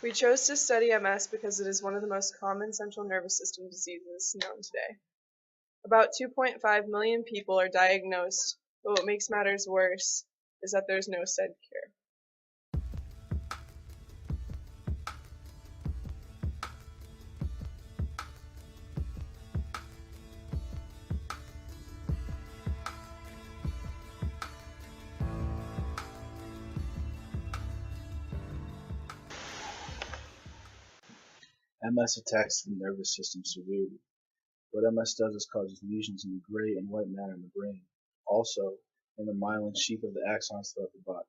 We chose to study MS because it is one of the most common central nervous system diseases known today. About 2.5 million people are diagnosed, but what makes matters worse is that there is no said cure. MS attacks the nervous system severely. What MS does is causes lesions in the gray and white matter in the brain, also in the myelin sheath of the axons throughout the body.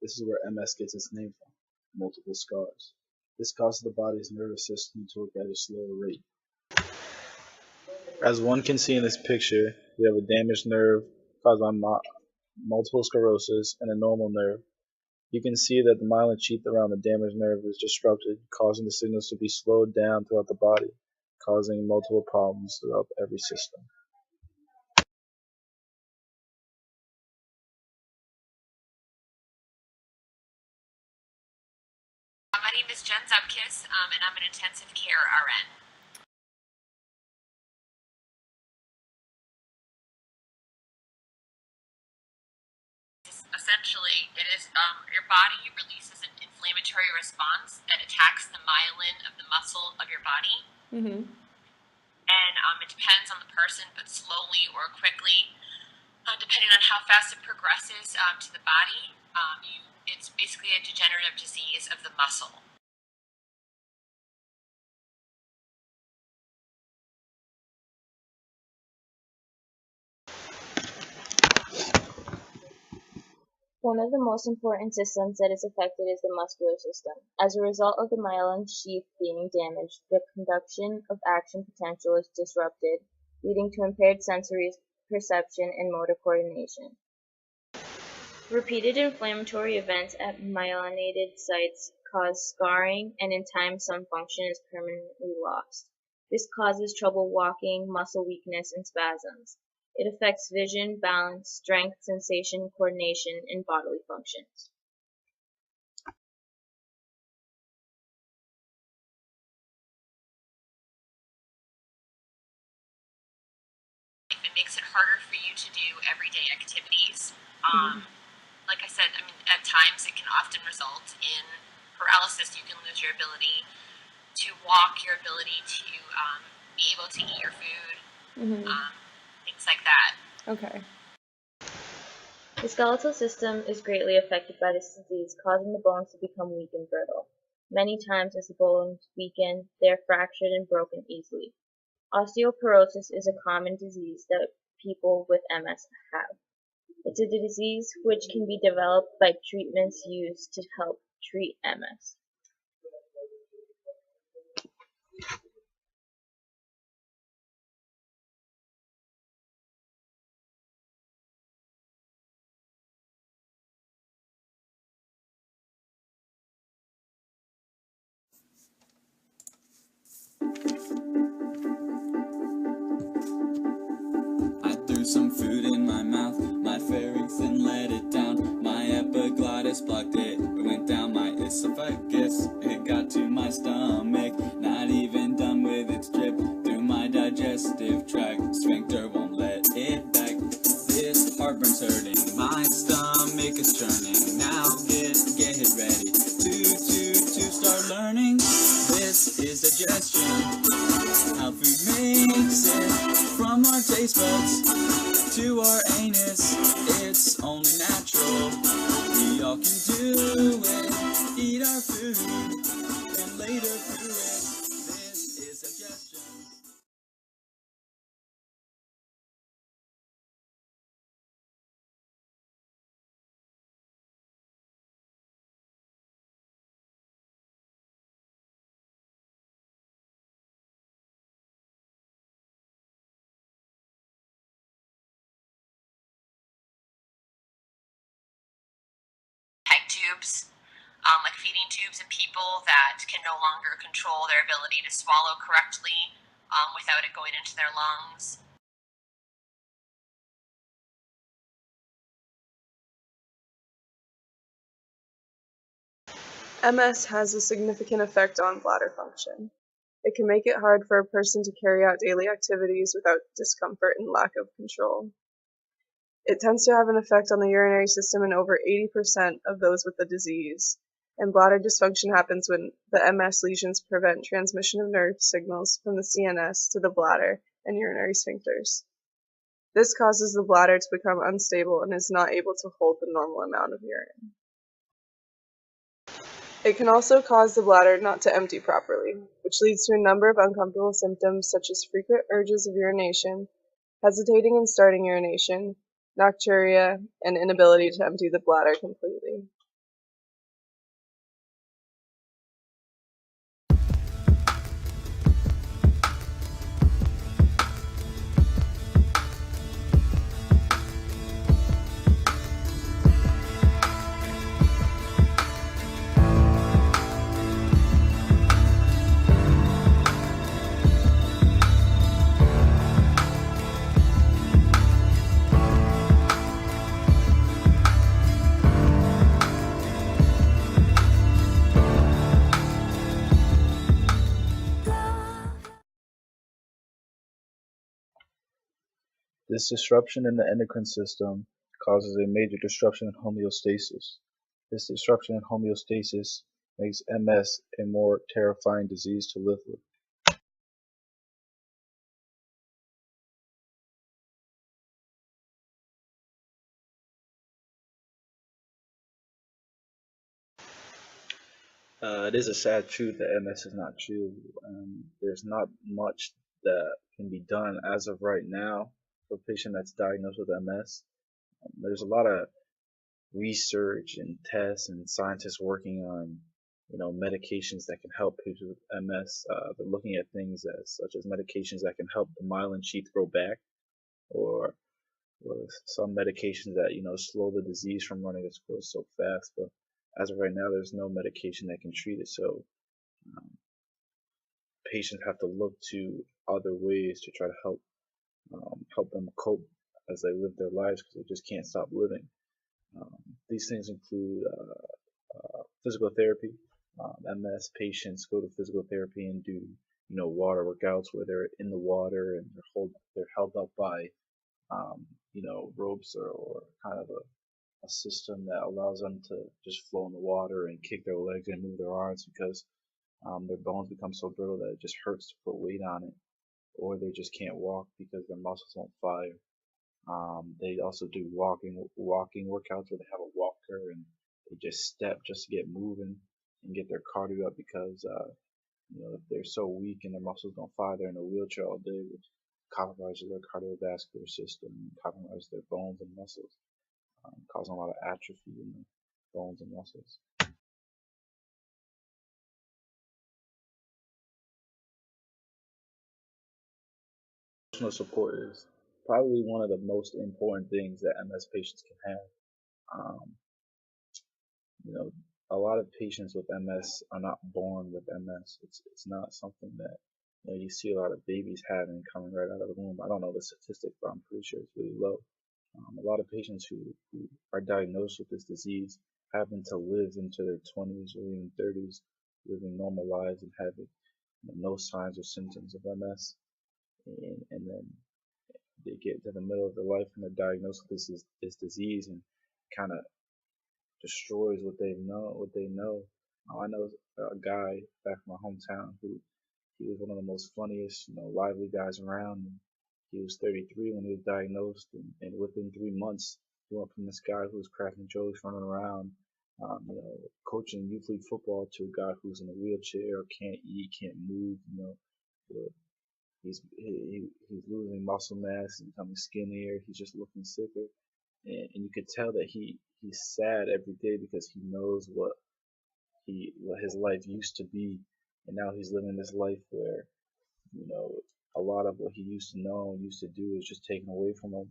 This is where MS gets its name from, multiple scars. This causes the body's nervous system to work at a slower rate. As one can see in this picture, we have a damaged nerve caused by multiple sclerosis and a normal nerve. You can see that the myelin sheath around the damaged nerve is disrupted, causing the signals to be slowed down throughout the body, causing multiple problems throughout every system. My name is Jen Zubkis, and I'm an intensive care RN. Essentially, it is your body releases an inflammatory response that attacks the myelin of the muscle of your body. And it depends on the person, but slowly or quickly, depending on how fast it progresses to the body, it's basically a degenerative disease of the muscle. One of the most important systems that is affected is the muscular system. As a result of the myelin sheath being damaged, the conduction of action potential is disrupted, leading to impaired sensory perception and motor coordination. Repeated inflammatory events at myelinated sites cause scarring, and in time some function is permanently lost. This causes trouble walking, muscle weakness, and spasms. It affects vision, balance, strength, sensation, coordination, and bodily functions. It makes it harder for you to do everyday activities. Like I said, at times it can often result in paralysis. You can lose your ability to walk, your ability to be able to eat your food, things like that. Okay. The skeletal system is greatly affected by this disease, causing the bones to become weak and brittle. Many times as the bones weaken, they are fractured and broken easily. Osteoporosis is a common disease that people with MS have. It's a disease which can be developed by treatments used to help treat MS. I threw some food in my mouth, my pharynx and let it down. My epiglottis blocked it, it went down my esophagus. It got to my stomach, not even done with its trip. Through my digestive tract, sphincter won't let it back. This heartburn's hurting, my stomach is churning. Now get ready to start learning. This is digestion, how food makes it from our taste buds to our anus. It's only natural, we all can do it. Eat our food and later through it. This is digestion. PEG tubes, like feeding tubes in people that can no longer control their ability to swallow correctly without it going into their lungs. MS has a significant effect on bladder function. It can make it hard for a person to carry out daily activities without discomfort and lack of control. It tends to have an effect on the urinary system in over 80% of those with the disease, and bladder dysfunction happens when the MS lesions prevent transmission of nerve signals from the CNS to the bladder and urinary sphincters. This causes the bladder to become unstable and is not able to hold the normal amount of urine. It can also cause the bladder not to empty properly, which leads to a number of uncomfortable symptoms such as frequent urges of urination, hesitating in starting urination, nocturia, and inability to empty the bladder completely. This disruption in the endocrine system causes a major disruption in homeostasis. This disruption in homeostasis makes MS a more terrifying disease to live with. It is a sad truth that MS is not true. There's not much that can be done as of right now for a patient that's diagnosed with MS. There's a lot of research and tests and scientists working on, medications that can help people with MS. They're looking at things such as medications that can help the myelin sheath grow back, or some medications that slow the disease from running its course so fast. But as of right now, there's no medication that can treat it. So patients have to look to other ways to try to help them cope as they live their lives, because they just can't stop living. These things include physical therapy. MS patients go to physical therapy and do water workouts where they're in the water and they're held up by ropes or kind of a system that allows them to just flow in the water and kick their legs and move their arms, because their bones become so brittle that it just hurts to put weight on it, or they just can't walk because their muscles won't fire. They also do walking workouts where they have a walker and they just step just to get moving and get their cardio up, because if they're so weak and their muscles don't fire, they're in a wheelchair all day, which compromises their cardiovascular system, compromises their bones and muscles, causing a lot of atrophy in the bones and muscles. Emotional support is probably one of the most important things that MS patients can have. A lot of patients with MS are not born with MS. It's not something that you see a lot of babies having coming right out of the womb. I don't know the statistic, but I'm pretty sure it's really low. A lot of patients who are diagnosed with this disease happen to live into their 20s or even 30s, living normal lives and having no signs or symptoms of MS, and then they get to the middle of their life and they're diagnosed with this disease, and kind of destroys what they know. I know a guy back from my hometown who he was one of the most funniest, lively guys around. And he was 33 when he was diagnosed, and within 3 months, he went from this guy who was cracking jokes, running around, coaching youth league football, to a guy who's in a wheelchair, can't eat, can't move. He's losing muscle mass and becoming skinnier. He's just looking sicker, and you could tell that he's sad every day because he knows what his life used to be, and now he's living this life where a lot of what he used to know and used to do is just taken away from him,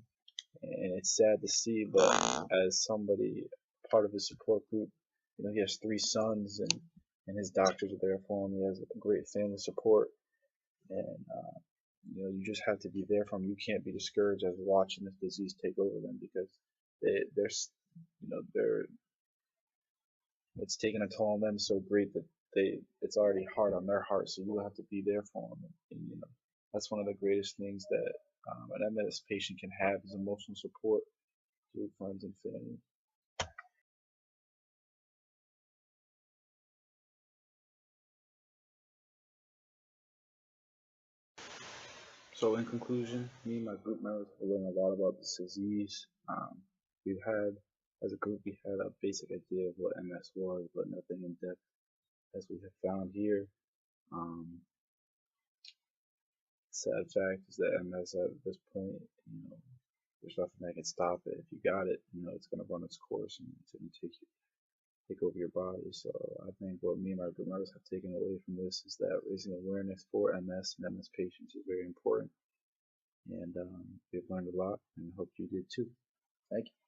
and it's sad to see. But as somebody part of his support group, he has 3 sons, and his doctors are there for him. He has a great family support, and you just have to be there for him. You can't be discouraged as watching this disease take over them, because they're it's taken a toll on them so great that it's already hard on their heart, so you have to be there for them. And you know, that's one of the greatest things that an MS patient can have is emotional support through friends and family. So in conclusion, me and my group members have learned a lot about this disease. As a group, we had a basic idea of what MS was, but nothing in depth as we have found here. Sad fact is that MS at this point, you know, there's nothing that can stop it. If you got it, you know, it's going to run its course and it's going to take over your body. So I think what me and my group members have taken away from this is that raising awareness for MS and MS patients is very important. And we've learned a lot, and I hope you did too. Thank you.